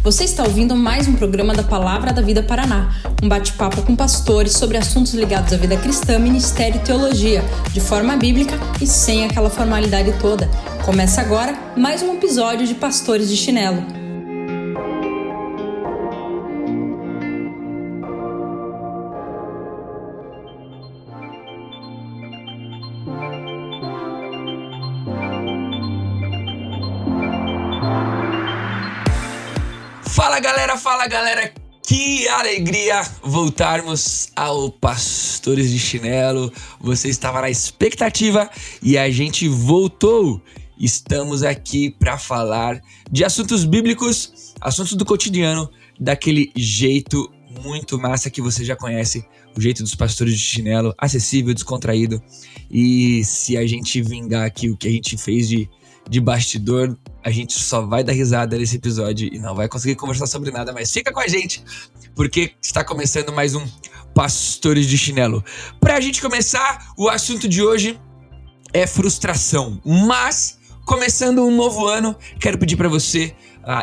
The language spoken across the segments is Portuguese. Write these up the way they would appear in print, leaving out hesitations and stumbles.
Você está ouvindo mais um programa da Palavra da Vida Paraná, um bate-papo com pastores sobre assuntos ligados à vida cristã, ministério e teologia, de forma bíblica e sem aquela formalidade toda. Começa agora mais um episódio de Pastores de Chinelo. Fala galera, que alegria voltarmos ao Pastores de Chinelo. Você estava na expectativa e a gente voltou. Estamos aqui para falar de assuntos bíblicos, assuntos do cotidiano, daquele jeito muito massa que você já conhece, o jeito dos Pastores de Chinelo, acessível, descontraído. E se a gente vingar aqui o que a gente fez de bastidor, a gente só vai dar risada nesse episódio e não vai conseguir conversar sobre nada, mas fica com a gente, porque está começando mais um Pastores de Chinelo. Pra gente começar, o assunto de hoje é frustração, mas começando um novo ano, quero pedir para você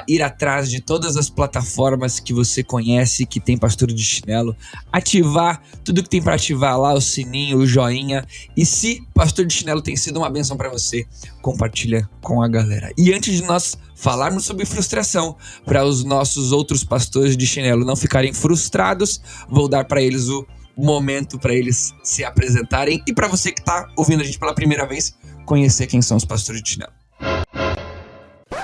ir atrás de todas as plataformas que você conhece, que tem Pastor de Chinelo, ativar tudo que tem para ativar lá, o sininho, o joinha, e se Pastor de Chinelo tem sido uma bênção para você, compartilha com a galera. E antes de nós falarmos sobre frustração, para os nossos outros Pastores de Chinelo não ficarem frustrados, vou dar para eles o momento para eles se apresentarem, e para você que está ouvindo a gente pela primeira vez, conhecer quem são os Pastores de Chinelo.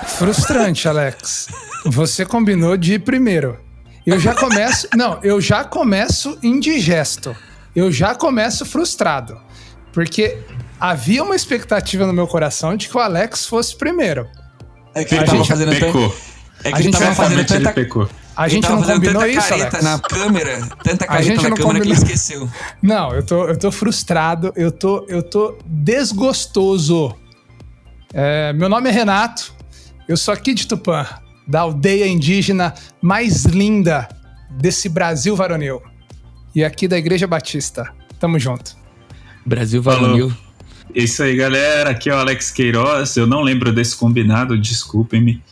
Frustrante, Alex. Você combinou de ir primeiro. Eu já começo indigesto. Eu já começo frustrado. Porque havia uma expectativa no meu coração de que o Alex fosse primeiro. É que a gente fazendo pecou. É que a gente tava fazendo tanta... A gente não combinou isso, Alex? Na câmera, tanta careta na câmera que ele esqueceu. Não, eu tô frustrado, eu tô desgostoso. Meu nome é Renato, eu sou aqui de Tupã, da aldeia indígena mais linda desse Brasil varonil. E aqui da Igreja Batista. Tamo junto. Brasil varonil. Isso aí, galera. Aqui é o Alex Queiroz. Eu não lembro desse combinado, desculpem-me.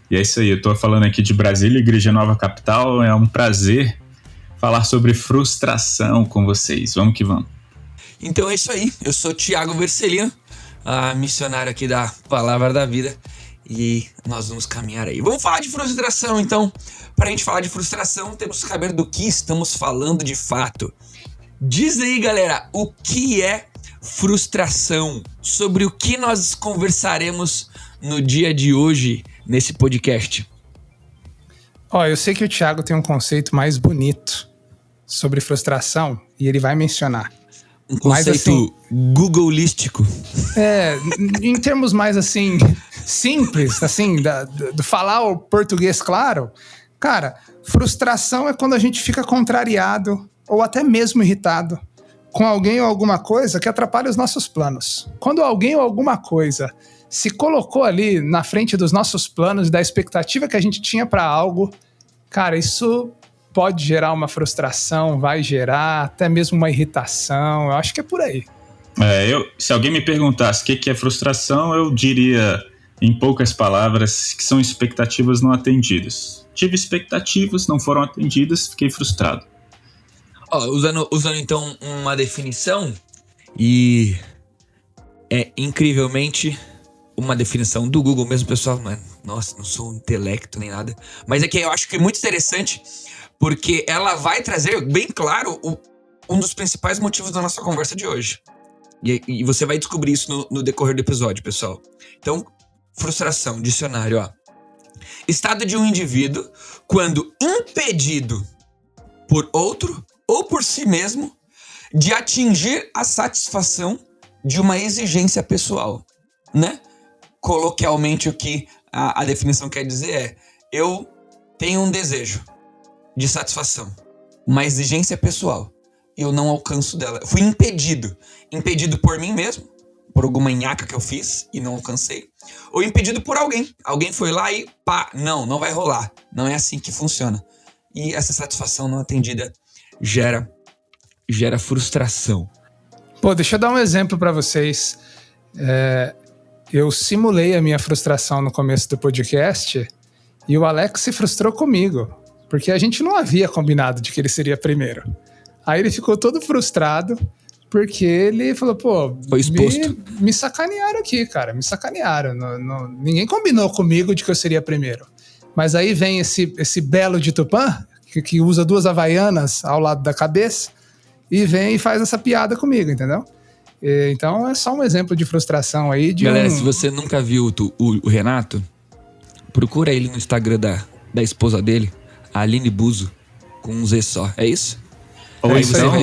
E é isso aí, eu tô falando aqui de Brasília, Igreja Nova Capital. É um prazer falar sobre frustração com vocês. Vamos que vamos. Então é isso aí, eu sou Thiago Vercelino, missionário aqui da Palavra da Vida, e nós vamos caminhar aí. Vamos falar de frustração, então. Pra gente falar de frustração, temos que saber do que estamos falando de fato. Diz aí, galera, o que é frustração? Sobre o que nós conversaremos no dia de hoje nesse podcast? Eu sei que o Thiago tem um conceito mais bonito sobre frustração e ele vai mencionar. Um conceito googlístico. Em termos mais assim, simples, assim, do falar o português claro. Cara, frustração é quando a gente fica contrariado ou até mesmo irritado com alguém ou alguma coisa que atrapalha os nossos planos. Quando alguém ou alguma coisa se colocou ali na frente dos nossos planos, da expectativa que a gente tinha para algo, cara, isso pode gerar uma frustração, vai gerar até mesmo uma irritação. Eu acho que é por aí. Se alguém me perguntasse o que é frustração, eu diria, em poucas palavras, que são expectativas não atendidas. Tive expectativas, não foram atendidas, fiquei frustrado. Usando então uma definição, e é incrivelmente uma definição do Google mesmo, pessoal. Nossa, não sou um intelecto nem nada, mas é que eu acho que é muito interessante, porque ela vai trazer bem claro um dos principais motivos da nossa conversa de hoje. E você vai descobrir isso no decorrer do episódio, pessoal. Então, frustração, dicionário, estado de um indivíduo quando impedido por outro ou por si mesmo de atingir a satisfação de uma exigência pessoal, né? Coloquialmente, o que a definição quer dizer é: eu tenho um desejo de satisfação, uma exigência pessoal, e eu não alcanço dela. Eu fui impedido por mim mesmo, por alguma nhaca que eu fiz e não alcancei, ou impedido por alguém. Alguém foi lá e não vai rolar. Não é assim que funciona. E essa satisfação não atendida gera frustração. Deixa eu dar um exemplo para vocês. Eu simulei a minha frustração no começo do podcast E o Alex se frustrou comigo, porque a gente não havia combinado de que ele seria primeiro. Aí ele ficou todo frustrado, porque ele falou, pô, foi exposto. Me sacanearam aqui, cara, me sacanearam. Ninguém combinou comigo de que eu seria primeiro. Mas aí vem esse belo de Tupã, que usa 2 havaianas ao lado da cabeça, e vem e faz essa piada comigo, entendeu? Então é só um exemplo de frustração aí. Galera, se você nunca viu o Renato, procura ele no Instagram da esposa dele, a Aline Buzo, com um Z só. É isso? Ou aí então,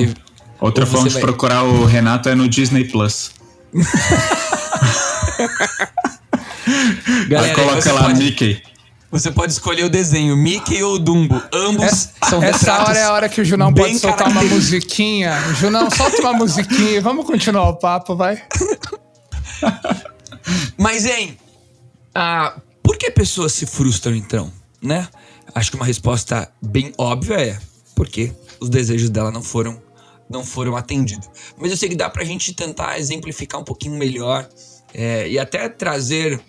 outra forma de procurar o Renato é no Disney Plus. Galera, coloca lá Mickey. Você pode escolher o desenho, Mickey ou Dumbo. Ambos são retratos. Essa hora é a hora que o Junão pode soltar uma musiquinha. Junão, solta uma musiquinha. Vamos continuar o papo, vai. Mas, hein? Por que pessoas se frustram, então? Né? Acho que uma resposta bem óbvia é porque os desejos dela não foram atendidos. Mas eu sei que dá pra gente tentar exemplificar um pouquinho melhor e até trazer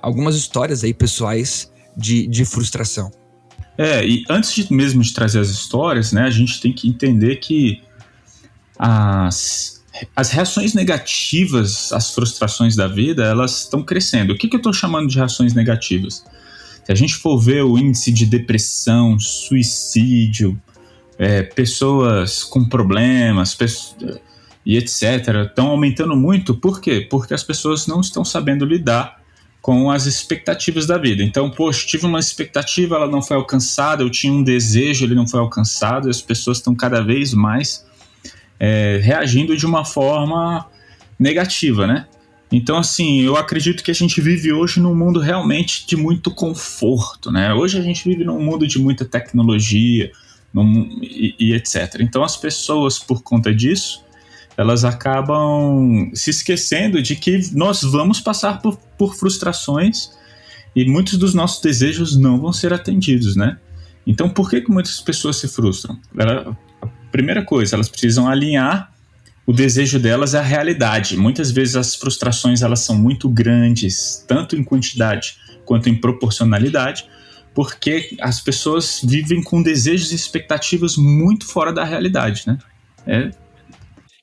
algumas histórias aí pessoais de frustração. E antes mesmo de trazer as histórias, né, a gente tem que entender que as reações negativas às frustrações da vida, elas estão crescendo. O que eu estou chamando de reações negativas? Se a gente for ver o índice de depressão, suicídio, pessoas com problemas e etc., estão aumentando muito. Por quê? Porque as pessoas não estão sabendo lidar com as expectativas da vida. Então, poxa, tive uma expectativa, ela não foi alcançada, eu tinha um desejo, ele não foi alcançado, e as pessoas estão cada vez mais reagindo de uma forma negativa, né? Então, assim, eu acredito que a gente vive hoje num mundo realmente de muito conforto, né? Hoje a gente vive num mundo de muita tecnologia e etc. Então, as pessoas, por conta disso, elas acabam se esquecendo de que nós vamos passar por frustrações e muitos dos nossos desejos não vão ser atendidos, né? Então, por que muitas pessoas se frustram? A primeira coisa, elas precisam alinhar o desejo delas à realidade. Muitas vezes as frustrações elas são muito grandes, tanto em quantidade quanto em proporcionalidade, porque as pessoas vivem com desejos e expectativas muito fora da realidade, né?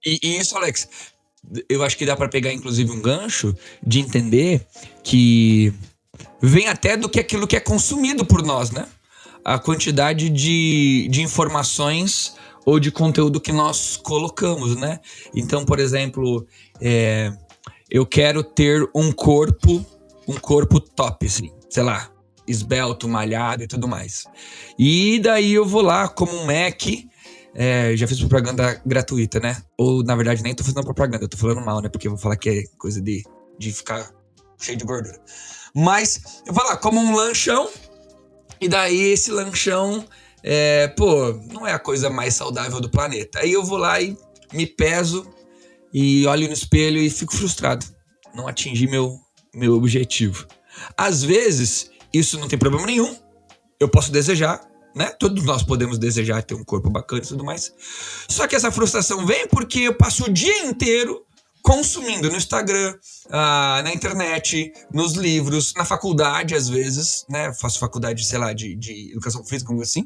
E isso, Alex, eu acho que dá para pegar inclusive um gancho de entender que vem até do que aquilo que é consumido por nós, né? A quantidade de informações ou de conteúdo que nós colocamos, né? Então, por exemplo, eu quero ter um corpo top, assim, sei lá, esbelto, malhado e tudo mais. E daí eu vou lá, como um Mac, já fiz propaganda gratuita, né? Ou, na verdade, nem tô fazendo propaganda, eu tô falando mal, né? Porque eu vou falar que é coisa de ficar cheio de gordura. Mas eu vou lá, como um lanchão, e daí esse lanchão não é a coisa mais saudável do planeta. Aí eu vou lá e me peso e olho no espelho e fico frustrado. Não atingi meu objetivo. Às vezes, isso não tem problema nenhum. Eu posso desejar, né? Todos nós podemos desejar ter um corpo bacana e tudo mais. Só que essa frustração vem porque eu passo o dia inteiro consumindo no Instagram, na internet, nos livros, na faculdade às vezes, né? Faço faculdade, sei lá, de educação física, como assim,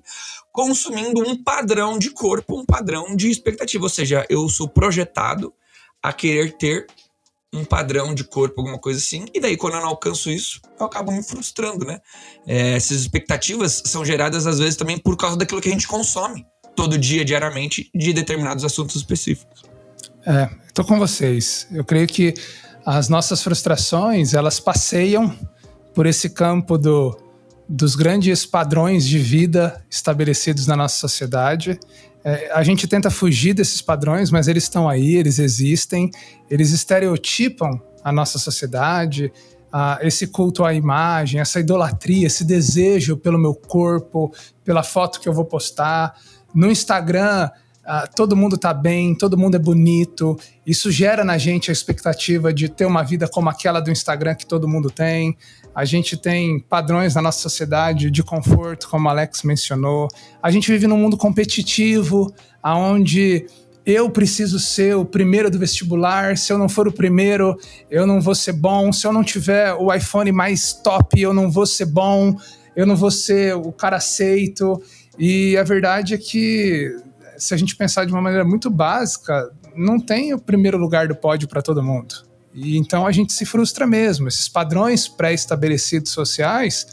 consumindo um padrão de corpo, um padrão de expectativa. Ou seja, eu sou projetado a querer ter um padrão de corpo, alguma coisa assim, e daí quando eu não alcanço isso, eu acabo me frustrando, né? Essas expectativas são geradas às vezes também por causa daquilo que a gente consome todo dia, diariamente, de determinados assuntos específicos. Tô com vocês. Eu creio que as nossas frustrações, elas passeiam por esse campo dos grandes padrões de vida estabelecidos na nossa sociedade. A gente tenta fugir desses padrões, mas eles estão aí, eles existem, eles estereotipam a nossa sociedade, esse culto à imagem, essa idolatria, esse desejo pelo meu corpo, pela foto que eu vou postar. No Instagram, todo mundo tá bem, todo mundo é bonito. Isso gera na gente a expectativa de ter uma vida como aquela do Instagram que todo mundo tem. A gente tem padrões na nossa sociedade de conforto, como o Alex mencionou. A gente vive num mundo competitivo, onde eu preciso ser o primeiro do vestibular. Se eu não for o primeiro, eu não vou ser bom. Se eu não tiver o iPhone mais top, eu não vou ser bom. eu não vou ser o cara aceito. E a verdade é que, se a gente pensar de uma maneira muito básica, não tem o primeiro lugar do pódio para todo mundo. E então a gente se frustra mesmo. Esses padrões pré-estabelecidos sociais,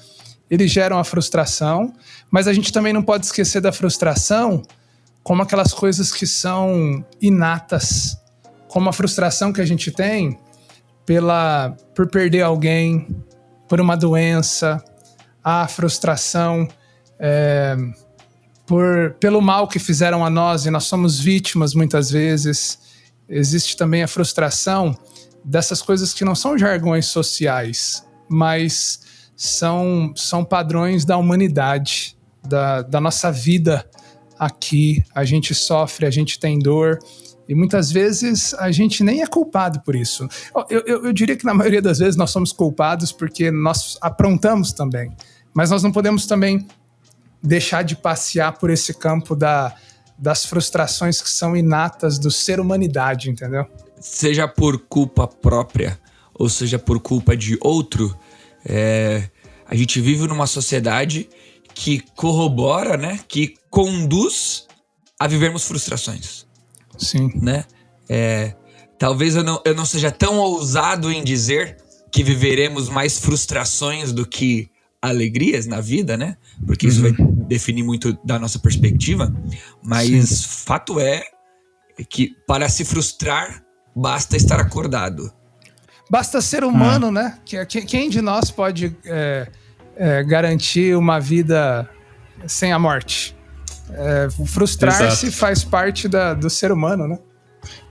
eles geram a frustração, mas a gente também não pode esquecer da frustração como aquelas coisas que são inatas, como a frustração que a gente tem por perder alguém, por uma doença, a frustração pelo mal que fizeram a nós, e nós somos vítimas muitas vezes. Existe também a frustração dessas coisas que não são jargões sociais, mas são padrões da humanidade, da nossa vida aqui. A gente sofre, a gente tem dor, e muitas vezes a gente nem é culpado por isso. Eu diria que na maioria das vezes nós somos culpados porque nós aprontamos também, mas nós não podemos também deixar de passear por esse campo das frustrações que são inatas do ser humanidade, entendeu? Seja por culpa própria, ou seja por culpa de outro, a gente vive numa sociedade que corrobora, né, que conduz a vivermos frustrações. Sim. Né? Talvez eu não seja tão ousado em dizer que viveremos mais frustrações do que alegrias na vida, né? Porque isso vai definir muito da nossa perspectiva. Mas fato é que para se frustrar, basta estar acordado. Basta ser humano, né? Quem de nós pode garantir uma vida sem a morte? Frustrar-se faz parte do ser humano, né?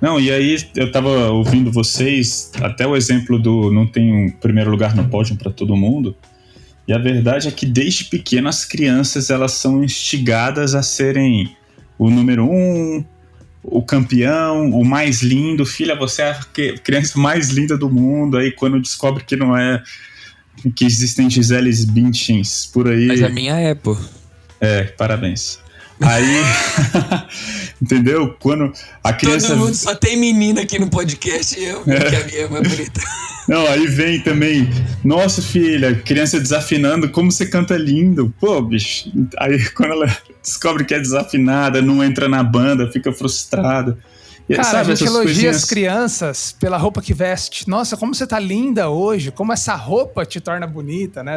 Não, e aí eu tava ouvindo vocês, até o exemplo do não tem um primeiro lugar no pódio para todo mundo, e a verdade é que desde pequeno as crianças, elas são instigadas a serem o número 1, o campeão, o mais lindo. Filha, você é a criança mais linda do mundo. Aí quando descobre que não é, que existem Giseles Bündchens por aí. Mas a minha é, pô. Parabéns. Aí, entendeu? Quando a criança... Todo mundo só tem menina aqui no podcast e eu, porque a minha é mais bonita. Não, aí vem também, nossa filha, criança desafinando, como você canta lindo. Pô, bicho, aí quando ela descobre que é desafinada, não entra na banda, fica frustrada. Cara, sabe, a gente elogia as crianças pela roupa que veste. Nossa, como você tá linda hoje, como essa roupa te torna bonita, né?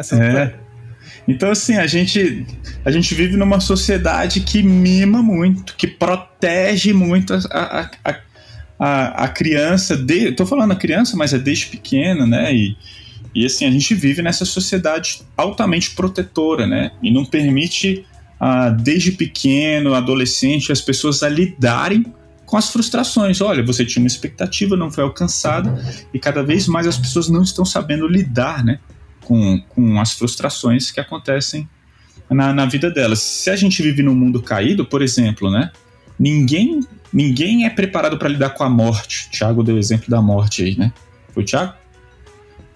Então, assim, a gente vive numa sociedade que mima muito, que protege muito a criança. Tô falando a criança, mas é desde pequena, né? E assim, a gente vive nessa sociedade altamente protetora, né? E não permite, desde pequeno, adolescente, as pessoas a lidarem com as frustrações. Olha, você tinha uma expectativa, não foi alcançada, e cada vez mais as pessoas não estão sabendo lidar, né? Com as frustrações que acontecem na vida delas. Se a gente vive num mundo caído, por exemplo, né? Ninguém é preparado para lidar com a morte. O Thiago deu o exemplo da morte aí, né? Foi o Thiago?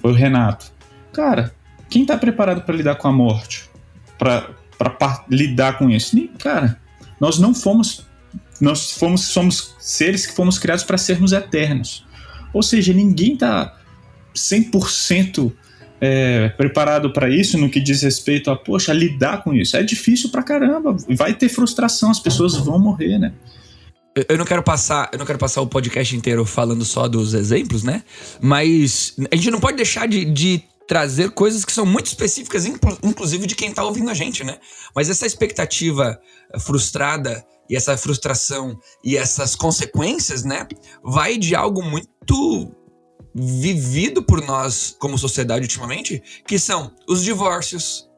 Foi o Renato. Cara, quem tá preparado para lidar com a morte? Para lidar com isso? Cara, nós não fomos... somos seres que fomos criados para sermos eternos. Ou seja, ninguém tá 100% preparado para isso no que diz respeito a lidar com isso. É difícil pra caramba, vai ter frustração, as pessoas vão morrer, né? Eu não quero passar o podcast inteiro falando só dos exemplos, né? Mas a gente não pode deixar de trazer coisas que são muito específicas, inclusive de quem tá ouvindo a gente, né? Mas essa expectativa frustrada e essa frustração e essas consequências, né? Vai de algo muito vivido por nós como sociedade ultimamente, que são os divórcios,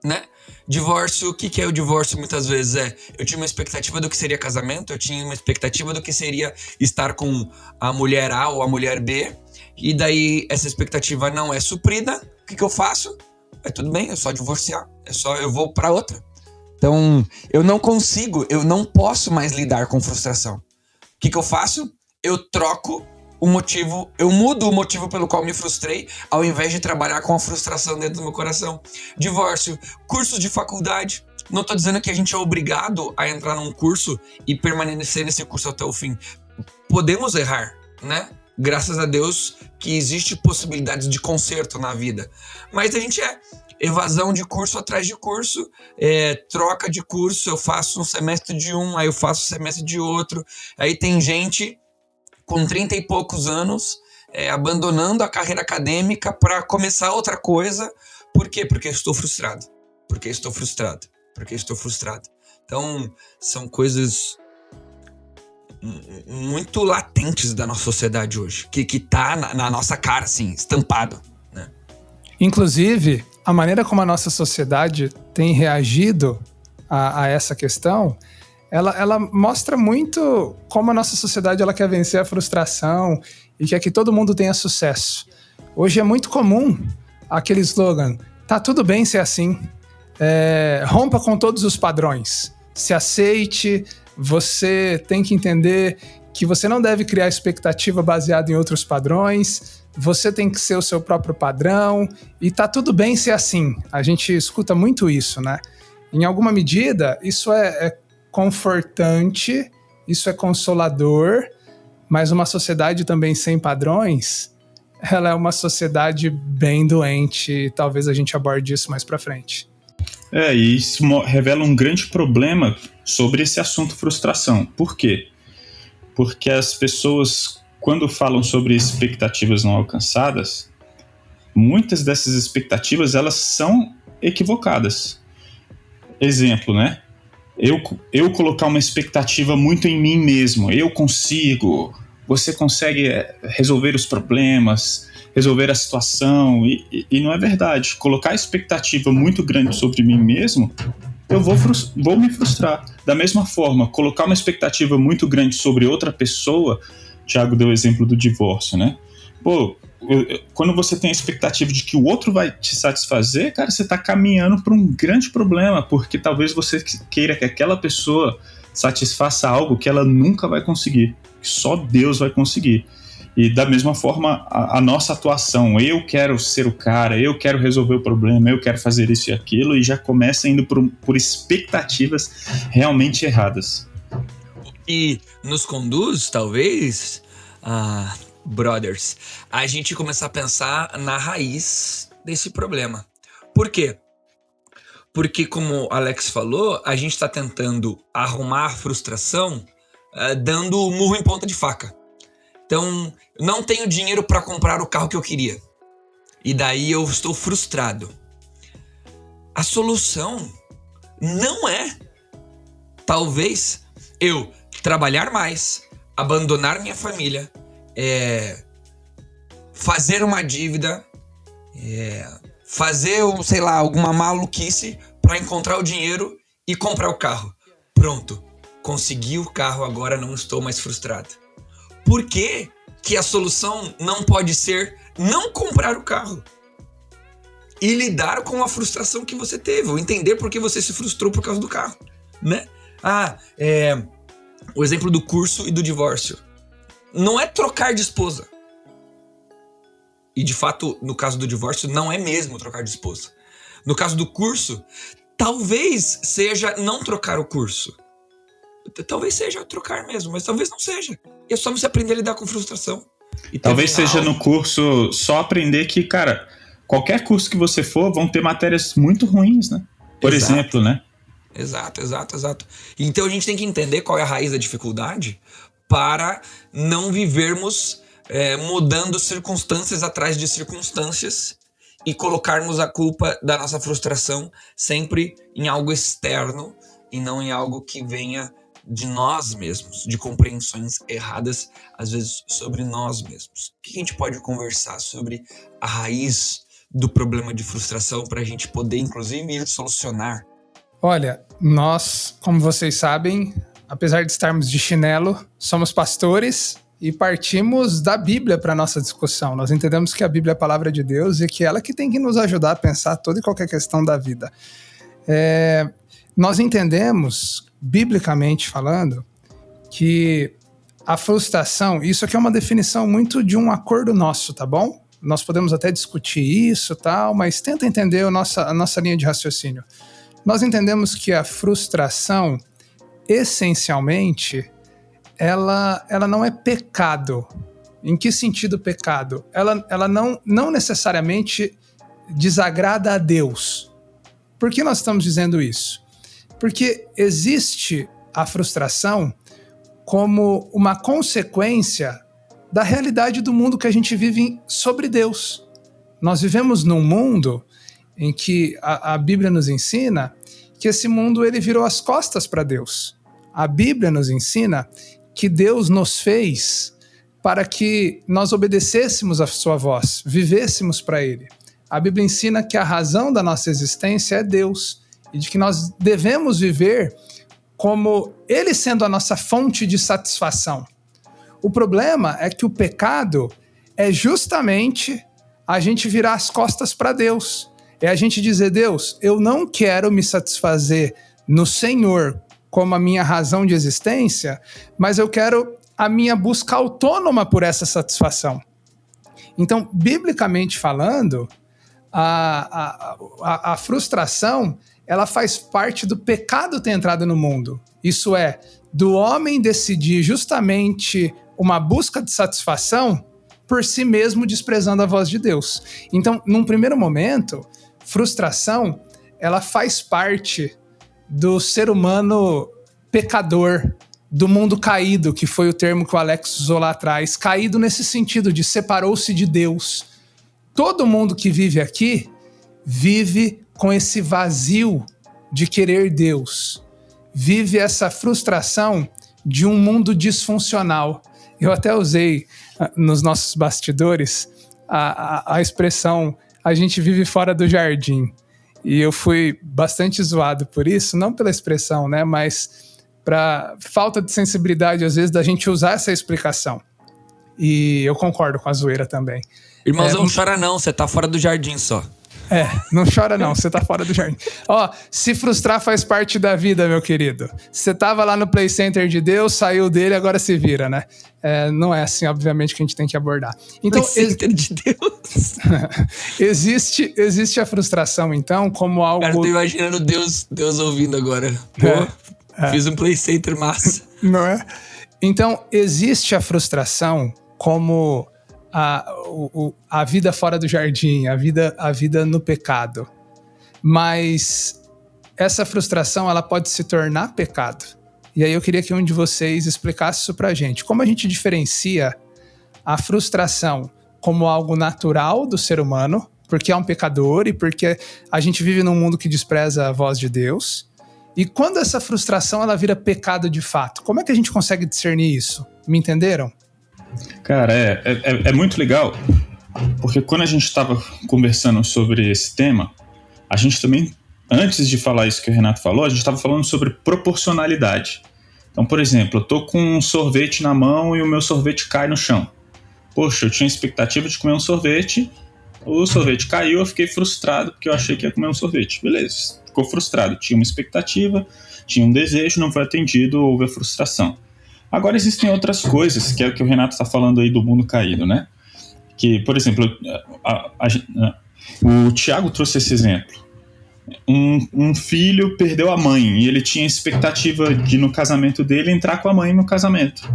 né? Divórcio, o que é o divórcio muitas vezes? Eu tinha uma expectativa do que seria casamento, eu tinha uma expectativa do que seria estar com a mulher A ou a mulher B, e daí essa expectativa não é suprida, o que eu faço? Tudo bem, é só divorciar, eu vou pra outra. Então, eu não posso mais lidar com frustração. O que eu faço? Eu troco o motivo, eu mudo o motivo pelo qual me frustrei, ao invés de trabalhar com a frustração dentro do meu coração. Divórcio, cursos de faculdade. Não tô dizendo que a gente é obrigado a entrar num curso e permanecer nesse curso até o fim. Podemos errar, né? Graças a Deus que existe possibilidades de conserto na vida. Mas a gente evasão de curso atrás de curso, troca de curso, eu faço um semestre de um, aí eu faço um semestre de outro. Aí tem gente com 30 e poucos anos abandonando a carreira acadêmica para começar outra coisa. Por quê? Porque eu estou frustrado. Porque estou frustrado. Então, são coisas muito latentes da nossa sociedade hoje, que tá na nossa cara, assim, estampado, né? Inclusive, a maneira como a nossa sociedade tem reagido a essa questão, ela mostra muito como a nossa sociedade ela quer vencer a frustração e quer que todo mundo tenha sucesso. Hoje é muito comum aquele slogan, tá tudo bem ser assim, rompa com todos os padrões, se aceite, você tem que entender que você não deve criar expectativa baseada em outros padrões, você tem que ser o seu próprio padrão e tá tudo bem ser assim. A gente escuta muito isso, né? Em alguma medida, isso é confortante, isso é consolador, mas uma sociedade também sem padrões, ela é uma sociedade bem doente e talvez a gente aborde isso mais pra frente. E isso revela um grande problema sobre esse assunto frustração. Por quê? Porque as pessoas, quando falam sobre expectativas não alcançadas, muitas dessas expectativas, elas são equivocadas. Exemplo, né? Eu colocar uma expectativa muito em mim mesmo. Eu consigo. Você consegue resolver os problemas, resolver a situação. E não é verdade. Colocar expectativa muito grande sobre mim mesmo, eu vou me frustrar. Da mesma forma, colocar uma expectativa muito grande sobre outra pessoa, Thiago deu o exemplo do divórcio, né? Quando você tem a expectativa de que o outro vai te satisfazer, cara, você está caminhando para um grande problema, porque talvez você queira que aquela pessoa satisfaça algo que ela nunca vai conseguir, que só Deus vai conseguir. E da mesma forma, a nossa atuação, eu quero ser o cara, eu quero resolver o problema, eu quero fazer isso e aquilo, e já começa indo por expectativas realmente erradas. E nos conduz, talvez, brothers, a gente começar a pensar na raiz desse problema. Por quê? Porque, como o Alex falou, a gente está tentando arrumar a frustração dando murro em ponta de faca. Então, não tenho dinheiro para comprar o carro que eu queria. E daí eu estou frustrado. A solução não é, talvez, eu trabalhar mais, abandonar minha família, fazer uma dívida, fazer, sei lá, alguma maluquice para encontrar o dinheiro e comprar o carro. Pronto, consegui o carro, agora não estou mais frustrado. Por que que a solução não pode ser não comprar o carro? E lidar com a frustração que você teve, ou entender por que você se frustrou por causa do carro, né? O exemplo do curso e do divórcio. Não é trocar de esposa. E de fato, no caso do divórcio, não é mesmo trocar de esposa. No caso do curso, talvez seja não trocar o curso. Talvez seja trocar mesmo, mas talvez não seja. É só você aprender a lidar com frustração. E talvez seja no curso só aprender que, cara, qualquer curso que você for, vão ter matérias muito ruins, né? Por exemplo, né? Exato. Então a gente tem que entender qual é a raiz da dificuldade para não vivermos mudando circunstâncias atrás de circunstâncias e colocarmos a culpa da nossa frustração sempre em algo externo e não em algo que venha de nós mesmos, de compreensões erradas, às vezes, sobre nós mesmos. O que a gente pode conversar sobre a raiz do problema de frustração para a gente poder, inclusive, solucionar? Olha, nós, como vocês sabem, apesar de estarmos de chinelo, somos pastores e partimos da Bíblia para a nossa discussão. Nós entendemos que a Bíblia é a palavra de Deus e que ela que tem que nos ajudar a pensar toda e qualquer questão da vida. Nós entendemos, biblicamente falando, que a frustração, isso aqui é uma definição muito de um acordo nosso, tá bom? Nós podemos até discutir isso e tal, mas tenta entender a nossa linha de raciocínio. Nós entendemos que a frustração, essencialmente, ela não é pecado. Em que sentido pecado? Ela não necessariamente desagrada a Deus. Por que nós estamos dizendo isso? Porque existe a frustração como uma consequência da realidade do mundo que a gente vive sobre Deus. Nós vivemos num mundo em que a Bíblia nos ensina que esse mundo ele virou as costas para Deus. A Bíblia nos ensina que Deus nos fez para que nós obedecêssemos a sua voz, vivêssemos para Ele. A Bíblia ensina que a razão da nossa existência é Deus e de que nós devemos viver como Ele sendo a nossa fonte de satisfação. O problema é que o pecado é justamente a gente virar as costas para Deus. É a gente dizer, Deus, eu não quero me satisfazer no Senhor como a minha razão de existência, mas eu quero a minha busca autônoma por essa satisfação. Então, biblicamente falando, a frustração, ela faz parte do pecado ter entrado no mundo. Isso é, do homem decidir justamente uma busca de satisfação por si mesmo, desprezando a voz de Deus. Então, num primeiro momento, frustração, ela faz parte do ser humano pecador, do mundo caído, que foi o termo que o Alex usou lá atrás. Caído nesse sentido de separou-se de Deus. Todo mundo que vive aqui vive com esse vazio de querer Deus. Vive essa frustração de um mundo disfuncional. Eu até usei nos nossos bastidores a expressão a gente vive fora do jardim. E eu fui bastante zoado por isso, não pela expressão, né, mas para falta de sensibilidade, às vezes, da gente usar essa explicação. E eu concordo com a zoeira também. Irmãozão, não chora não, você tá fora do jardim só. Não chora não, você tá fora do jardim. Se frustrar faz parte da vida, meu querido. Você tava lá no Play Center de Deus, saiu dele, agora se vira, né? Não é assim, obviamente, que a gente tem que abordar. Então, Play Center de Deus. existe a frustração, então, como algo... Cara, eu tô imaginando Deus ouvindo agora. Fiz um Play Center massa. Não é? Então, existe a frustração como... A vida fora do jardim, a vida no pecado. Mas essa frustração, ela pode se tornar pecado. E aí eu queria que um de vocês explicasse isso pra gente. Como a gente diferencia a frustração como algo natural do ser humano, porque é um pecador e porque a gente vive num mundo que despreza a voz de Deus, e quando essa frustração ela vira pecado de fato? Como é que a gente consegue discernir isso? Me entenderam? Cara, é muito legal, porque quando a gente estava conversando sobre esse tema, a gente também, antes de falar isso que o Renato falou, a gente estava falando sobre proporcionalidade. Então, por exemplo, eu tô com um sorvete na mão e o meu sorvete cai no chão. Poxa, eu tinha expectativa de comer um sorvete, o sorvete caiu, eu fiquei frustrado porque eu achei que ia comer um sorvete. Beleza, ficou frustrado, tinha uma expectativa, tinha um desejo, não foi atendido, houve a frustração. Agora existem outras coisas, que é o que o Renato está falando aí do mundo caído, né? Que, por exemplo, o Tiago trouxe esse exemplo. Um filho perdeu a mãe e ele tinha expectativa de, no casamento dele, entrar com a mãe no casamento.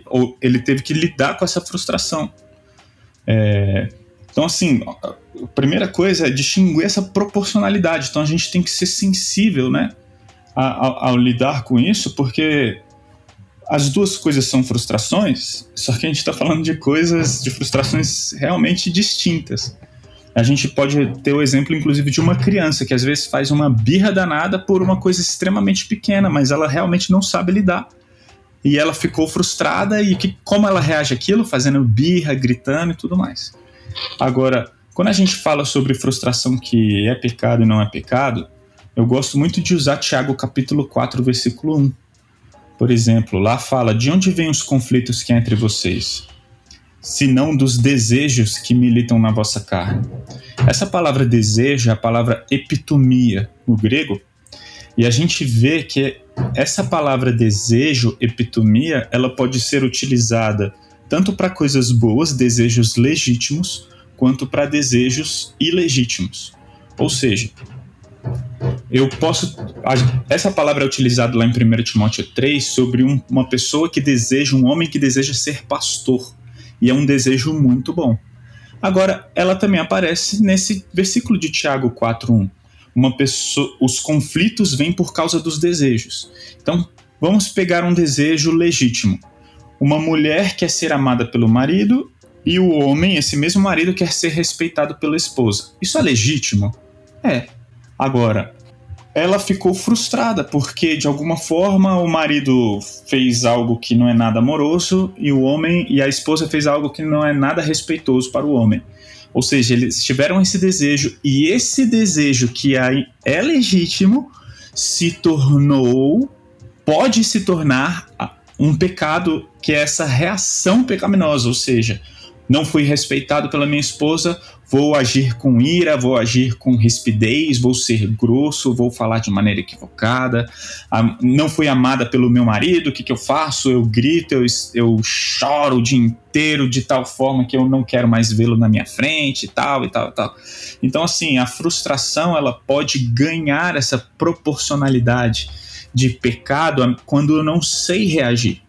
Ou ele teve que lidar com essa frustração. Então, assim, a primeira coisa é distinguir essa proporcionalidade. Então, a gente tem que ser sensível, né, ao lidar com isso, porque... As duas coisas são frustrações, só que a gente está falando de frustrações realmente distintas. A gente pode ter o exemplo, inclusive, de uma criança que às vezes faz uma birra danada por uma coisa extremamente pequena, mas ela realmente não sabe lidar. E ela ficou frustrada e como ela reage àquilo? Fazendo birra, gritando e tudo mais. Agora, quando a gente fala sobre frustração que é pecado e não é pecado, eu gosto muito de usar Tiago capítulo 4, versículo 1. Por exemplo, lá fala, de onde vêm os conflitos que há entre vocês? Senão dos desejos que militam na vossa carne. Essa palavra desejo é a palavra epitomia no grego, e a gente vê que essa palavra desejo, epitomia, ela pode ser utilizada tanto para coisas boas, desejos legítimos, quanto para desejos ilegítimos. Ou seja, essa palavra é utilizada lá em 1 Timóteo 3 sobre uma pessoa que deseja, um homem que deseja ser pastor, e é um desejo muito bom. Agora, ela também aparece nesse versículo de Tiago 4:1. Os conflitos vêm por causa dos desejos. Então, vamos pegar um desejo legítimo. Uma mulher quer ser amada pelo marido e o homem, esse mesmo marido, quer ser respeitado pela esposa. Isso é legítimo? É. Agora, ela ficou frustrada porque, de alguma forma, o marido fez algo que não é nada amoroso e a esposa fez algo que não é nada respeitoso para o homem. Ou seja, eles tiveram esse desejo e esse desejo que é legítimo pode se tornar um pecado, que é essa reação pecaminosa, ou seja, não fui respeitado pela minha esposa, vou agir com ira, vou agir com rispidez, vou ser grosso, vou falar de maneira equivocada, não fui amada pelo meu marido, o que eu faço? Eu grito, eu choro o dia inteiro de tal forma que eu não quero mais vê-lo na minha frente e tal, e tal, e tal. Então, assim, a frustração, ela pode ganhar essa proporcionalidade de pecado quando eu não sei reagir.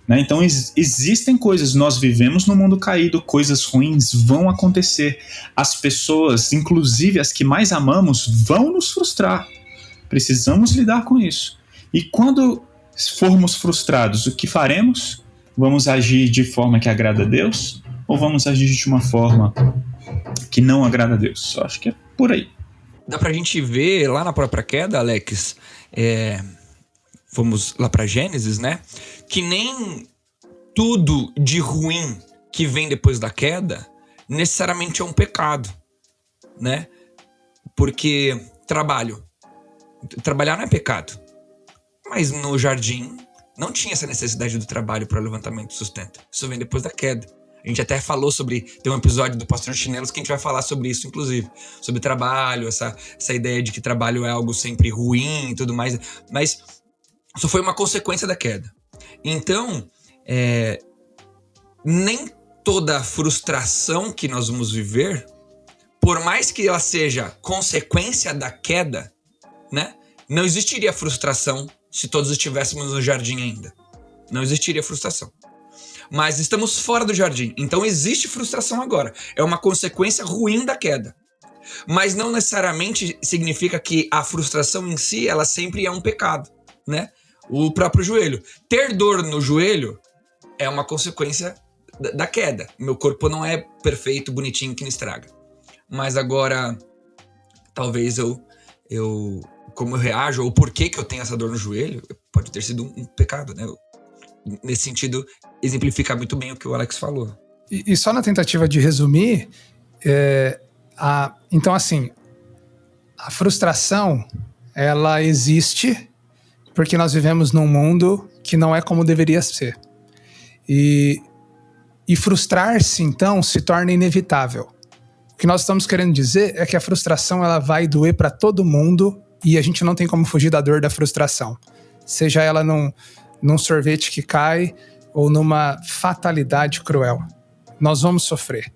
Então existem coisas, nós vivemos num mundo caído, coisas ruins vão acontecer, as pessoas, inclusive as que mais amamos, vão nos frustrar, precisamos lidar com isso. E quando formos frustrados, o que faremos? Vamos agir de forma que agrada a Deus ou vamos agir de uma forma que não agrada a Deus? Eu acho que é por aí. Dá pra gente ver lá na própria queda, Alex, vamos lá pra Gênesis, né? Que nem tudo de ruim que vem depois da queda necessariamente é um pecado, né? Porque trabalhar não é pecado. Mas no jardim não tinha essa necessidade do trabalho para o levantamento do sustento. Isso vem depois da queda. A gente até falou tem um episódio do Pastor Chinelos que a gente vai falar sobre isso, inclusive. Sobre trabalho, essa ideia de que trabalho é algo sempre ruim e tudo mais. Mas isso foi uma consequência da queda. Então, nem toda frustração que nós vamos viver, por mais que ela seja consequência da queda, né? Não existiria frustração se todos estivéssemos no jardim ainda. Não existiria frustração. Mas estamos fora do jardim, então existe frustração agora. É uma consequência ruim da queda. Mas não necessariamente significa que a frustração em si, ela sempre é um pecado, né? O próprio joelho. Ter dor no joelho é uma consequência da queda. Meu corpo não é perfeito, bonitinho, que não estraga. Mas agora, talvez como eu reajo, ou por que eu tenho essa dor no joelho, pode ter sido um pecado, né? Nesse sentido, exemplifica muito bem o que o Alex falou. E só na tentativa de resumir, então assim, a frustração, ela existe porque nós vivemos num mundo que não é como deveria ser. E frustrar-se, então, se torna inevitável. O que nós estamos querendo dizer é que a frustração ela vai doer para todo mundo e a gente não tem como fugir da dor da frustração. Seja ela num sorvete que cai ou numa fatalidade cruel. Nós vamos sofrer.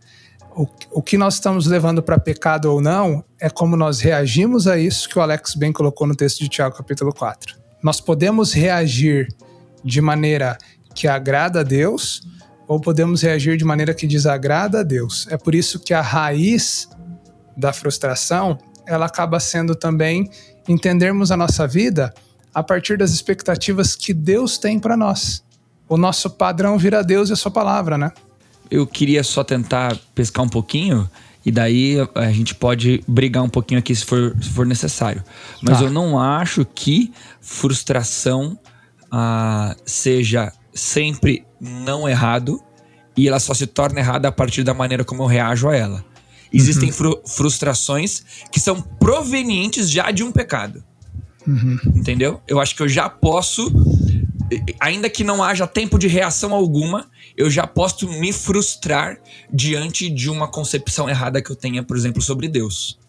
O que nós estamos levando para pecado ou não é como nós reagimos a isso que o Alex bem colocou no texto de Tiago, capítulo 4. Nós podemos reagir de maneira que agrada a Deus ou podemos reagir de maneira que desagrada a Deus. É por isso que a raiz da frustração, ela acaba sendo também entendermos a nossa vida a partir das expectativas que Deus tem para nós. O nosso padrão vira Deus e a sua palavra, né? Eu queria só tentar pescar um pouquinho e daí a gente pode brigar um pouquinho aqui se for necessário. Mas eu não acho que frustração seja sempre não errado e ela só se torna errada a partir da maneira como eu reajo a ela. Existem frustrações que são provenientes já de um pecado. Entendeu? Eu acho que eu já posso, ainda que não haja tempo de reação alguma, eu já posso me frustrar diante de uma concepção errada que eu tenha, por exemplo, sobre Deus.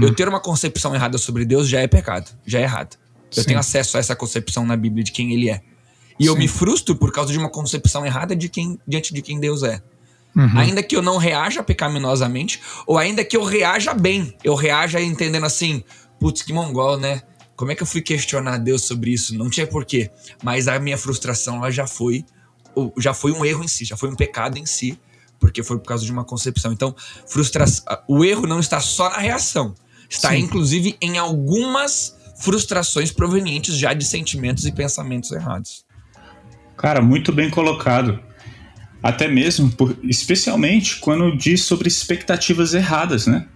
Eu ter uma concepção errada sobre Deus já é pecado, já é errado. Eu tenho acesso a essa concepção na Bíblia de quem Ele é. E eu me frustro por causa de uma concepção errada diante de quem Deus é. Ainda que eu não reaja pecaminosamente, ou ainda que eu reaja bem, eu reaja entendendo assim, putz, que mongol, né? Como é que eu fui questionar Deus sobre isso? Não tinha porquê. Mas a minha frustração ela já foi um erro em si, já foi um pecado em si, porque foi por causa de uma concepção. Então, o erro não está só na reação, está Sim. inclusive em algumas frustrações provenientes já de sentimentos e pensamentos errados. Cara, muito bem colocado. Até mesmo, especialmente quando diz sobre expectativas erradas, né?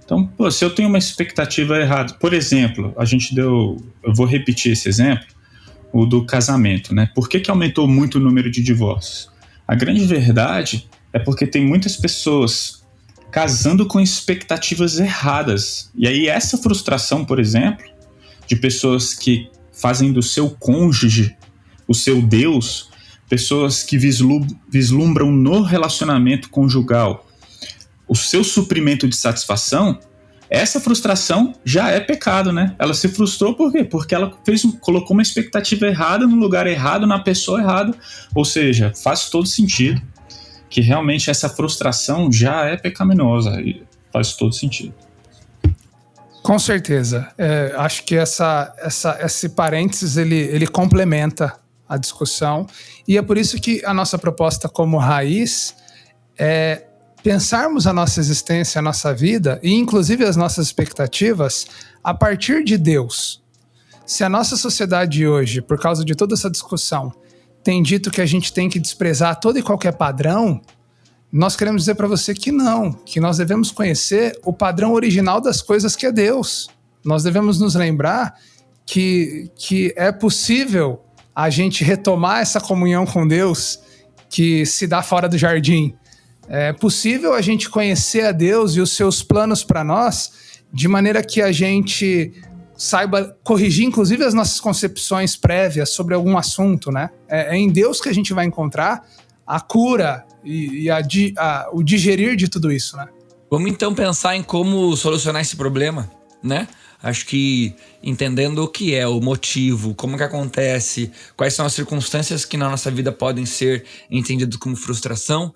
Então, se eu tenho uma expectativa errada, por exemplo, eu vou repetir esse exemplo, o do casamento, né? Por que aumentou muito o número de divórcios? A grande verdade é porque tem muitas pessoas casando com expectativas erradas. E aí essa frustração, por exemplo, de pessoas que fazem do seu cônjuge o seu Deus, pessoas que vislumbram no relacionamento conjugal o seu suprimento de satisfação, essa frustração já é pecado, né? Ela se frustrou por quê? Porque ela colocou uma expectativa errada no lugar errado, na pessoa errada. Ou seja, faz todo sentido que realmente essa frustração já é pecaminosa. E faz todo sentido. Com certeza. Acho que esse parênteses ele complementa a discussão. E é por isso que a nossa proposta como raiz é pensarmos a nossa existência, a nossa vida e inclusive as nossas expectativas a partir de Deus. Se a nossa sociedade hoje, por causa de toda essa discussão, tem dito que a gente tem que desprezar todo e qualquer padrão, nós queremos dizer para você que não, que nós devemos conhecer o padrão original das coisas, que é Deus. Nós devemos nos lembrar que é possível a gente retomar essa comunhão com Deus que se dá fora do jardim. É possível a gente conhecer a Deus e os seus planos para nós de maneira que a gente saiba corrigir, inclusive, as nossas concepções prévias sobre algum assunto, né? É em Deus que a gente vai encontrar a cura e o digerir de tudo isso, né? Vamos então pensar em como solucionar esse problema, né? Acho que entendendo o que é, o motivo, como que acontece, quais são as circunstâncias que na nossa vida podem ser entendidas como frustração,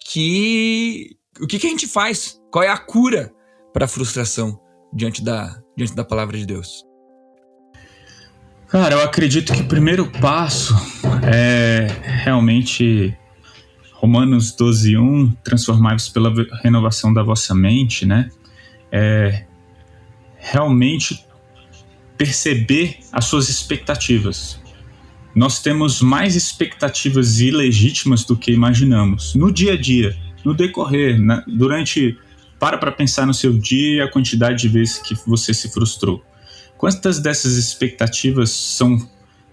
o que a gente faz? Qual é a cura para a frustração diante da palavra de Deus? Cara, eu acredito que o primeiro passo é realmente Romanos 12:1, transformai-vos pela renovação da vossa mente, né? Realmente perceber as suas expectativas. Nós temos mais expectativas ilegítimas do que imaginamos. No dia a dia, no decorrer, para pensar no seu dia, a quantidade de vezes que você se frustrou. Quantas dessas expectativas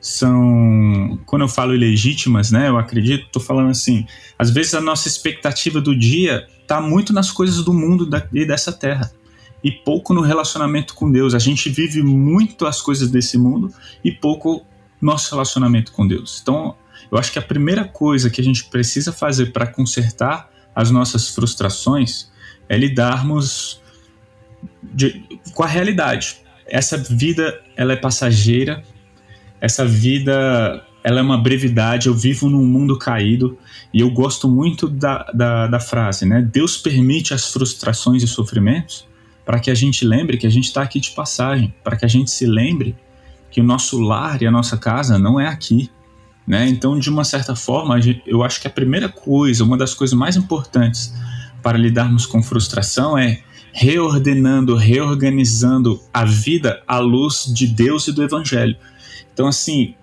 são, quando eu falo ilegítimas, né, eu acredito, estou falando assim, às vezes a nossa expectativa do dia está muito nas coisas do mundo e dessa terra, e pouco no relacionamento com Deus. A gente vive muito as coisas desse mundo e pouco nosso relacionamento com Deus. Então, eu acho que a primeira coisa que a gente precisa fazer para consertar as nossas frustrações é lidarmos com a realidade. Essa vida, ela é passageira, essa vida, ela é uma brevidade. Eu vivo num mundo caído e eu gosto muito da frase, né? Deus permite as frustrações e sofrimentos para que a gente lembre que a gente está aqui de passagem, para que a gente se lembre que o nosso lar e a nossa casa não é aqui, né? Então, de uma certa forma, eu acho que a primeira coisa, uma das coisas mais importantes para lidarmos com frustração é reorganizando a vida à luz de Deus e do Evangelho. Então, assim,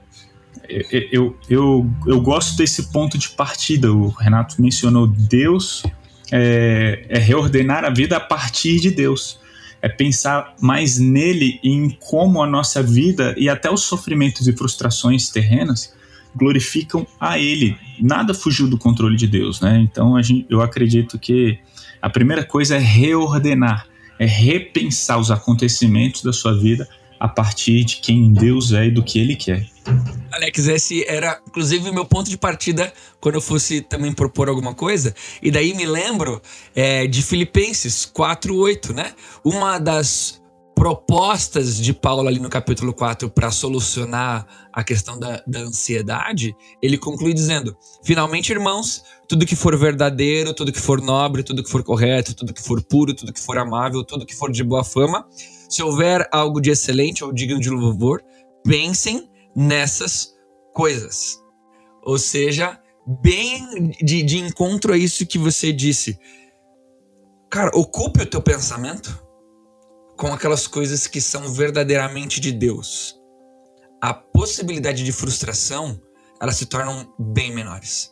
eu gosto desse ponto de partida. O Renato mencionou Deus, reordenar a vida a partir de Deus. É pensar mais nele e em como a nossa vida e até os sofrimentos e frustrações terrenas glorificam a ele. Nada fugiu do controle de Deus, né? Então eu acredito que a primeira coisa é reordenar, é repensar os acontecimentos da sua vida a partir de quem Deus é e do que Ele quer. Alex, esse era inclusive o meu ponto de partida quando eu fosse também propor alguma coisa. E daí me lembro de Filipenses 4:8, né? Uma das propostas de Paulo ali no capítulo 4 para solucionar a questão da ansiedade, ele conclui dizendo: finalmente, irmãos, tudo que for verdadeiro, tudo que for nobre, tudo que for correto, tudo que for puro, tudo que for amável, tudo que for de boa fama, se houver algo de excelente ou digno de louvor, pensem nessas coisas. Ou seja, bem de encontro a isso que você disse. Cara, ocupe o teu pensamento com aquelas coisas que são verdadeiramente de Deus. A possibilidade de frustração, elas se tornam bem menores.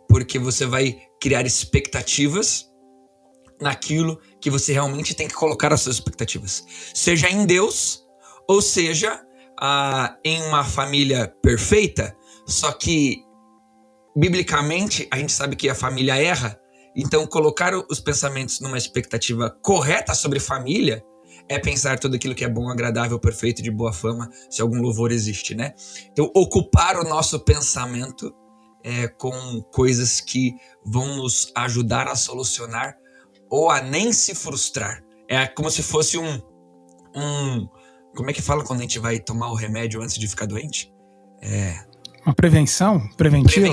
Porque você vai criar expectativas naquilo que você realmente tem que colocar as suas expectativas. Seja em Deus, ou seja, em uma família perfeita, só que, biblicamente, a gente sabe que a família erra, então colocar os pensamentos numa expectativa correta sobre família é pensar tudo aquilo que é bom, agradável, perfeito, de boa fama, se algum louvor existe, né? Então, ocupar o nosso pensamento com coisas que vão nos ajudar a solucionar ou a nem se frustrar. É como se fosse como é que fala quando a gente vai tomar o remédio antes de ficar doente? Uma prevenção? Preventiva?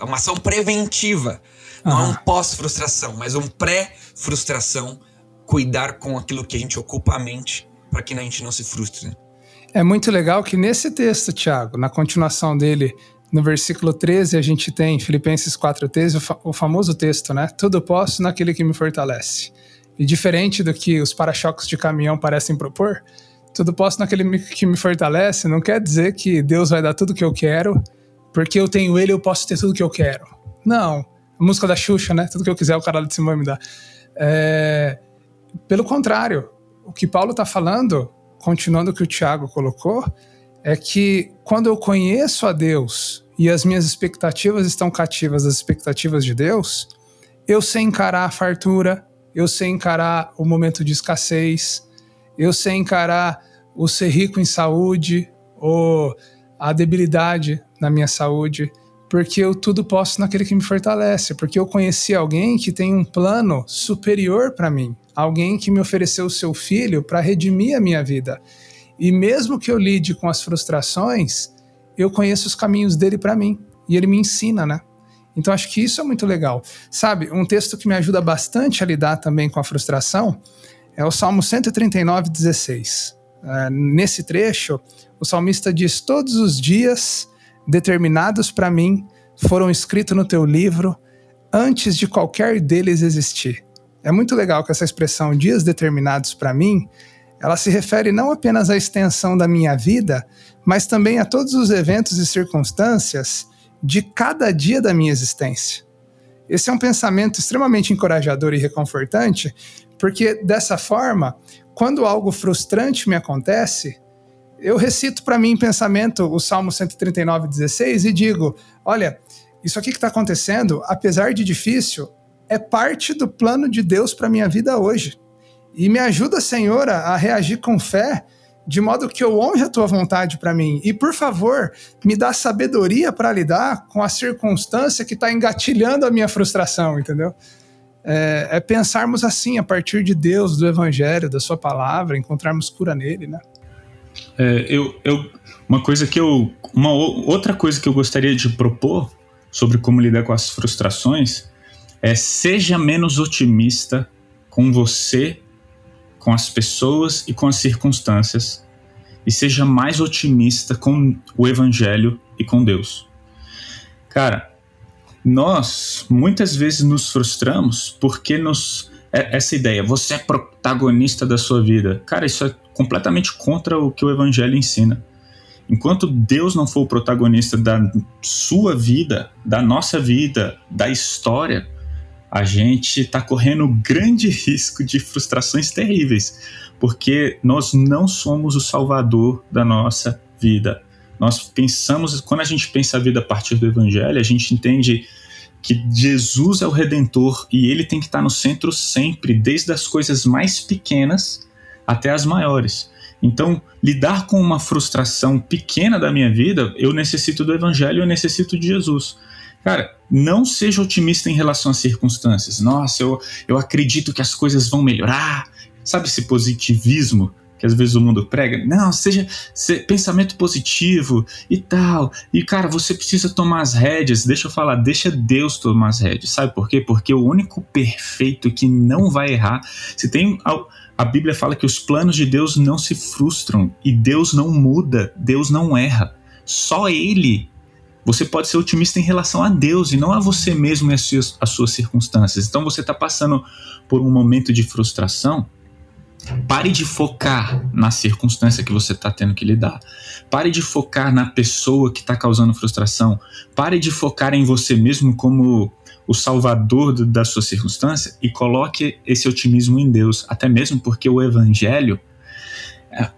Uma ação preventiva. Não é um pós-frustração, mas um pré-frustração. Cuidar com aquilo que a gente ocupa a mente para que a gente não se frustre. Né? É muito legal que nesse texto, Tiago, na continuação dele, no versículo 13, a gente tem Filipenses 4,13, o famoso texto, né? Tudo posso naquele que me fortalece. E diferente do que os para-choques de caminhão parecem propor, tudo posso naquele que me fortalece não quer dizer que Deus vai dar tudo que eu quero, porque eu tenho ele, eu posso ter tudo que eu quero. Não. A música da Xuxa, né? Tudo que eu quiser, o caralho de cima me dá. Pelo contrário, o que Paulo está falando, continuando o que o Tiago colocou, é que quando eu conheço a Deus e as minhas expectativas estão cativas das expectativas de Deus, eu sei encarar a fartura, eu sei encarar o momento de escassez, eu sei encarar o ser rico em saúde ou a debilidade na minha saúde, porque eu tudo posso naquele que me fortalece, porque eu conheci alguém que tem um plano superior para mim, alguém que me ofereceu o seu filho para redimir a minha vida. E mesmo que eu lide com as frustrações, eu conheço os caminhos dele para mim, e ele me ensina, né? Então acho que isso é muito legal. Sabe, um texto que me ajuda bastante a lidar também com a frustração é o Salmo 139:16. Nesse trecho, o salmista diz: todos os dias determinados para mim foram escritos no teu livro antes de qualquer deles existir. É muito legal que essa expressão dias determinados para mim, ela se refere não apenas à extensão da minha vida, mas também a todos os eventos e circunstâncias de cada dia da minha existência. Esse é um pensamento extremamente encorajador e reconfortante, porque dessa forma, quando algo frustrante me acontece, eu recito para mim em pensamento o Salmo 139:16 e digo: olha, isso aqui que está acontecendo, apesar de difícil, é parte do plano de Deus para minha vida hoje. E me ajuda, Senhor, a reagir com fé, de modo que eu honre a tua vontade para mim. E, por favor, me dá sabedoria para lidar com a circunstância que está engatilhando a minha frustração, entendeu? É pensarmos assim, a partir de Deus, do Evangelho, da sua palavra, encontrarmos cura nele, né? Uma outra coisa que eu gostaria de propor sobre como lidar com as frustrações é: seja menos otimista com você, com as pessoas e com as circunstâncias, e seja mais otimista com o Evangelho e com Deus. Cara, nós muitas vezes nos frustramos porque essa ideia, você é protagonista da sua vida. Cara, isso é completamente contra o que o Evangelho ensina. Enquanto Deus não for o protagonista da sua vida, da nossa vida, da história, a gente está correndo grande risco de frustrações terríveis, porque nós não somos o salvador da nossa vida. Quando a gente pensa a vida a partir do Evangelho, a gente entende que Jesus é o Redentor e ele tem que estar no centro sempre, desde as coisas mais pequenas até as maiores. Então, lidar com uma frustração pequena da minha vida, eu necessito do Evangelho, eu necessito de Jesus. Cara, não seja otimista em relação às circunstâncias. Nossa, eu acredito que as coisas vão melhorar. Sabe esse positivismo que às vezes o mundo prega? Não, seja pensamento positivo e tal. E, cara, você precisa tomar as rédeas. Deixa Deixa Deus tomar as rédeas. Sabe por quê? Porque o único perfeito que não vai errar... A Bíblia fala que os planos de Deus não se frustram e Deus não muda, Deus não erra. Só Ele Você pode ser otimista em relação a Deus e não a você mesmo e as suas circunstâncias. Então você está passando por um momento de frustração. Pare de focar na circunstância que você está tendo que lidar. Pare de focar na pessoa que está causando frustração. Pare de focar em você mesmo como o salvador da sua circunstância e coloque esse otimismo em Deus. Até mesmo porque o Evangelho,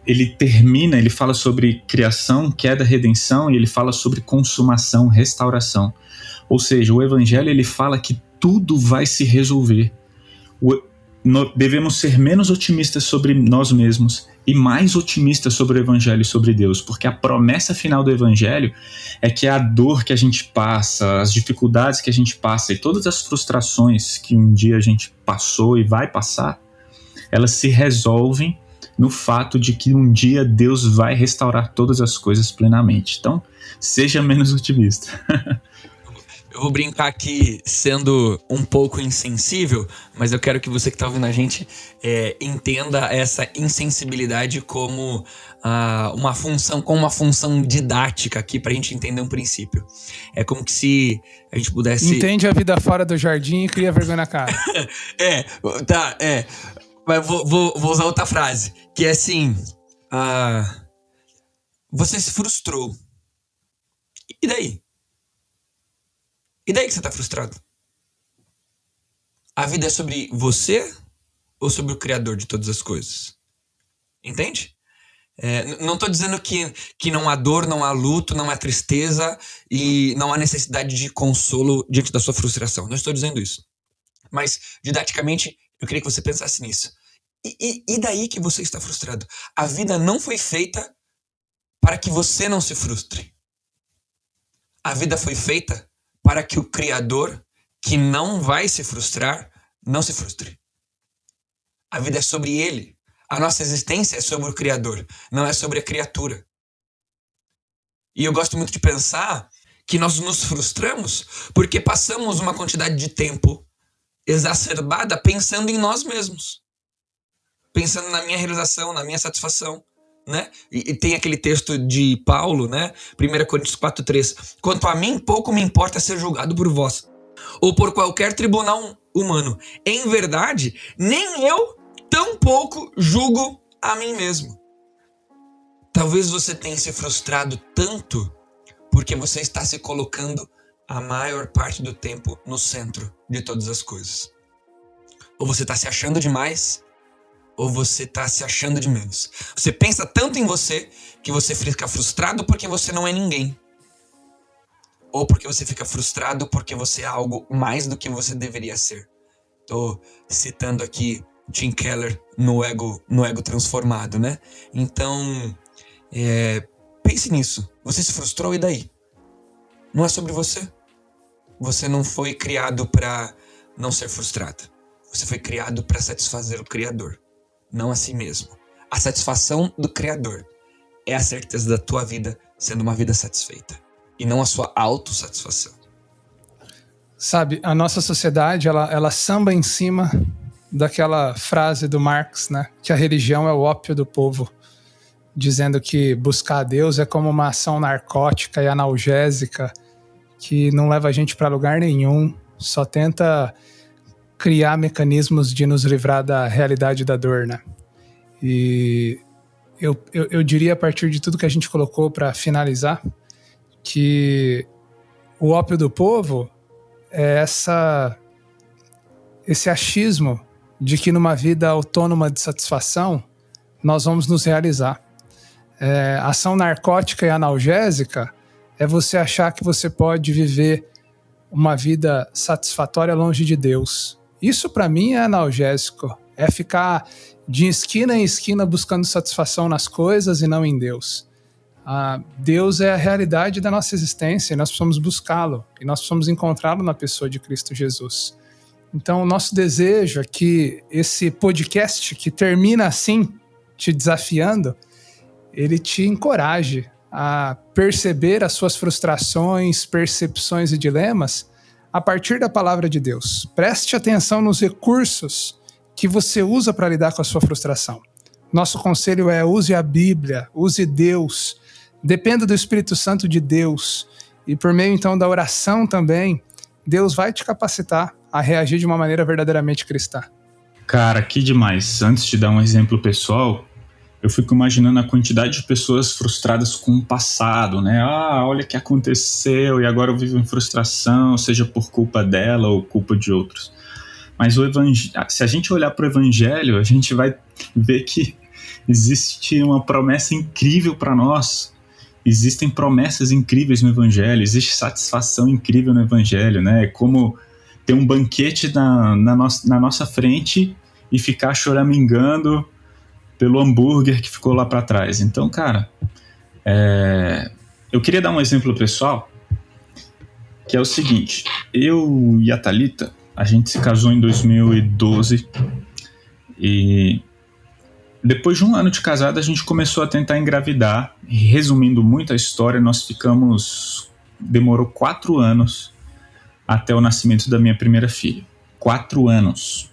ele fala sobre criação, queda, redenção, e ele fala sobre consumação, restauração. Ou seja, o Evangelho ele fala que tudo vai se resolver. Devemos ser menos otimistas sobre nós mesmos e mais otimistas sobre o Evangelho e sobre Deus, porque a promessa final do Evangelho é que a dor que a gente passa, as dificuldades que a gente passa e todas as frustrações que um dia a gente passou e vai passar, elas se resolvem no fato de que um dia Deus vai restaurar todas as coisas plenamente. Então, seja menos otimista. Eu vou brincar aqui sendo um pouco insensível, mas eu quero que você que está ouvindo a gente entenda essa insensibilidade como uma função didática aqui para a gente entender um princípio. É como que se a gente pudesse... Entende a vida fora do jardim e cria vergonha na cara. Mas vou usar outra frase, que é assim, você se frustrou. E daí? E daí que você tá frustrado? A vida é sobre você ou sobre o Criador de todas as coisas? Entende? Não tô dizendo que não há dor, não há luto, não há tristeza e não há necessidade de consolo diante da sua frustração. Não estou dizendo isso. Mas, didaticamente, eu queria que você pensasse nisso. E daí que você está frustrado? A vida não foi feita para que você não se frustre. A vida foi feita para que o Criador, que não vai se frustrar, não se frustre. A vida é sobre Ele. A nossa existência é sobre o Criador, não é sobre a criatura. E eu gosto muito de pensar que nós nos frustramos porque passamos uma quantidade de tempo exacerbada pensando em nós mesmos. Pensando na minha realização, na minha satisfação. Né? E tem aquele texto de Paulo, né? 1 Coríntios 4:3. Quanto a mim, pouco me importa ser julgado por vós, ou por qualquer tribunal humano. Em verdade, nem eu tampouco julgo a mim mesmo. Talvez você tenha se frustrado tanto porque você está se colocando a maior parte do tempo no centro de todas as coisas. Ou você está se achando demais, ou você está se achando de menos. Você pensa tanto em você que você fica frustrado porque você não é ninguém. Ou porque você fica frustrado porque você é algo mais do que você deveria ser. Estou citando aqui Tim Keller no ego transformado, né? Então, pense nisso. Você se frustrou e daí? Não é sobre você. Você não foi criado para não ser frustrado. Você foi criado para satisfazer o Criador. Não a si mesmo. A satisfação do Criador é a certeza da tua vida sendo uma vida satisfeita. E não a sua autossatisfação. Sabe, a nossa sociedade, ela samba em cima daquela frase do Marx, né? Que a religião é o ópio do povo. Dizendo que buscar a Deus é como uma ação narcótica e analgésica que não leva a gente para lugar nenhum. Só tenta criar mecanismos de nos livrar da realidade da dor, né? E eu diria, a partir de tudo que a gente colocou para finalizar, que o ópio do povo é esse achismo de que numa vida autônoma de satisfação nós vamos nos realizar. Ação narcótica e analgésica é você achar que você pode viver uma vida satisfatória longe de Deus. Isso para mim é analgésico, é ficar de esquina em esquina buscando satisfação nas coisas e não em Deus. Deus é a realidade da nossa existência e nós precisamos buscá-lo, e nós precisamos encontrá-lo na pessoa de Cristo Jesus. Então o nosso desejo é que esse podcast que termina assim, te desafiando, ele te encoraje a perceber as suas frustrações, percepções e dilemas a partir da palavra de Deus. Preste atenção nos recursos que você usa para lidar com a sua frustração. Nosso conselho é: use a Bíblia, use Deus, dependa do Espírito Santo de Deus E por meio, então, da oração também, Deus vai te capacitar a reagir de uma maneira verdadeiramente cristã. Cara, que demais. Antes de dar um exemplo pessoal, eu fico imaginando a quantidade de pessoas frustradas com o passado, né? Olha o que aconteceu e agora eu vivo em frustração, seja por culpa dela ou culpa de outros. Mas se a gente olhar para o Evangelho, a gente vai ver que existe uma promessa incrível para nós. Existem promessas incríveis no Evangelho, existe satisfação incrível no Evangelho, né? É como ter um banquete na nossa frente e ficar choramingando pelo hambúrguer que ficou lá para trás. Então, cara, eu queria dar um exemplo pessoal, que é o seguinte: eu e a Thalita, a gente se casou em 2012 e depois de um ano de casado a gente começou a tentar engravidar. E, resumindo muito a história, demorou 4 anos até o nascimento da minha primeira filha. 4 anos.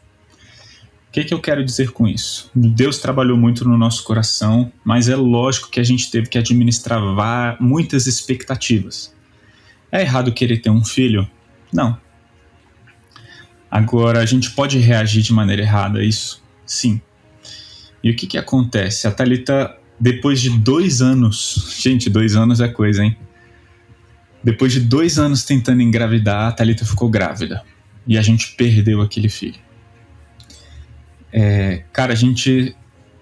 O que eu quero dizer com isso? Deus trabalhou muito no nosso coração, mas é lógico que a gente teve que administrar muitas expectativas. É errado querer ter um filho? Não. Agora, a gente pode reagir de maneira errada a isso? Sim. E o que acontece? A Thalita, depois de 2 anos... Gente, 2 anos é coisa, hein? Depois de 2 anos tentando engravidar, a Thalita ficou grávida. E a gente perdeu aquele filho. Cara, a gente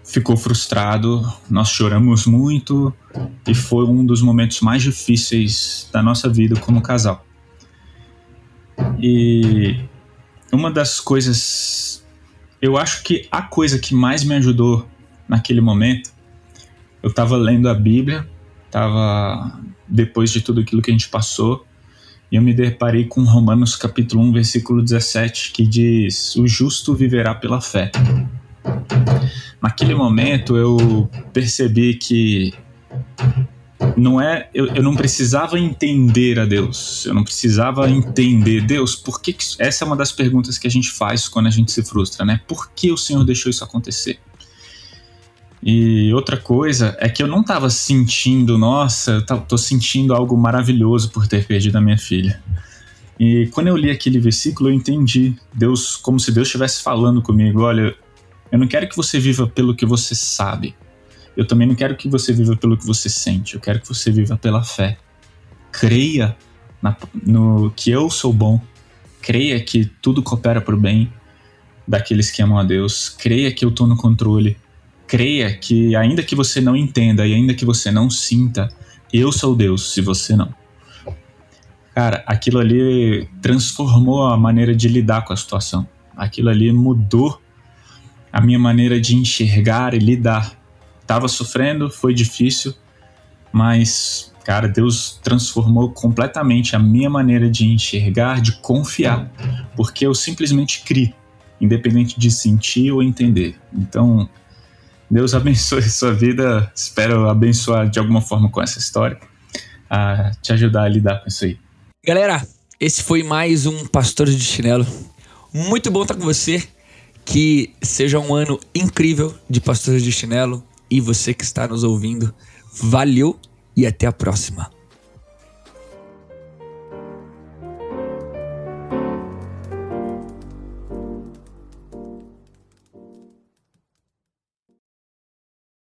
ficou frustrado, nós choramos muito e foi um dos momentos mais difíceis da nossa vida como casal. E uma das coisas, eu acho que a coisa que mais me ajudou naquele momento, eu estava lendo a Bíblia, depois de tudo aquilo que a gente passou, e eu me deparei com Romanos capítulo 1, versículo 17, que diz: o justo viverá pela fé. Naquele momento eu percebi que eu não precisava entender a Deus, eu não precisava entender Deus, por que essa é uma das perguntas que a gente faz quando a gente se frustra, né? Por que o Senhor deixou isso acontecer? E outra coisa é que eu não estava sentindo, nossa, eu tô sentindo algo maravilhoso por ter perdido a minha filha. E quando eu li aquele versículo, eu entendi Deus, como se Deus estivesse falando comigo: olha, eu não quero que você viva pelo que você sabe, eu também não quero que você viva pelo que você sente, eu quero que você viva pela fé. Creia no que eu sou bom, creia que tudo coopera para o bem daqueles que amam a Deus, creia que eu estou no controle, creia que ainda que você não entenda e ainda que você não sinta, eu sou Deus se você não. Cara, aquilo ali transformou a maneira de lidar com a situação. Aquilo ali mudou a minha maneira de enxergar e lidar. Tava sofrendo, foi difícil, mas, cara, Deus transformou completamente a minha maneira de enxergar, de confiar, porque eu simplesmente criei, independente de sentir ou entender. Então, Deus abençoe a sua vida, espero abençoar de alguma forma com essa história, a te ajudar a lidar com isso aí. Galera, esse foi mais um Pastores de Chinelo. Muito bom estar com você. Que seja um ano incrível de Pastores de Chinelo. E você que está nos ouvindo, valeu e até a próxima.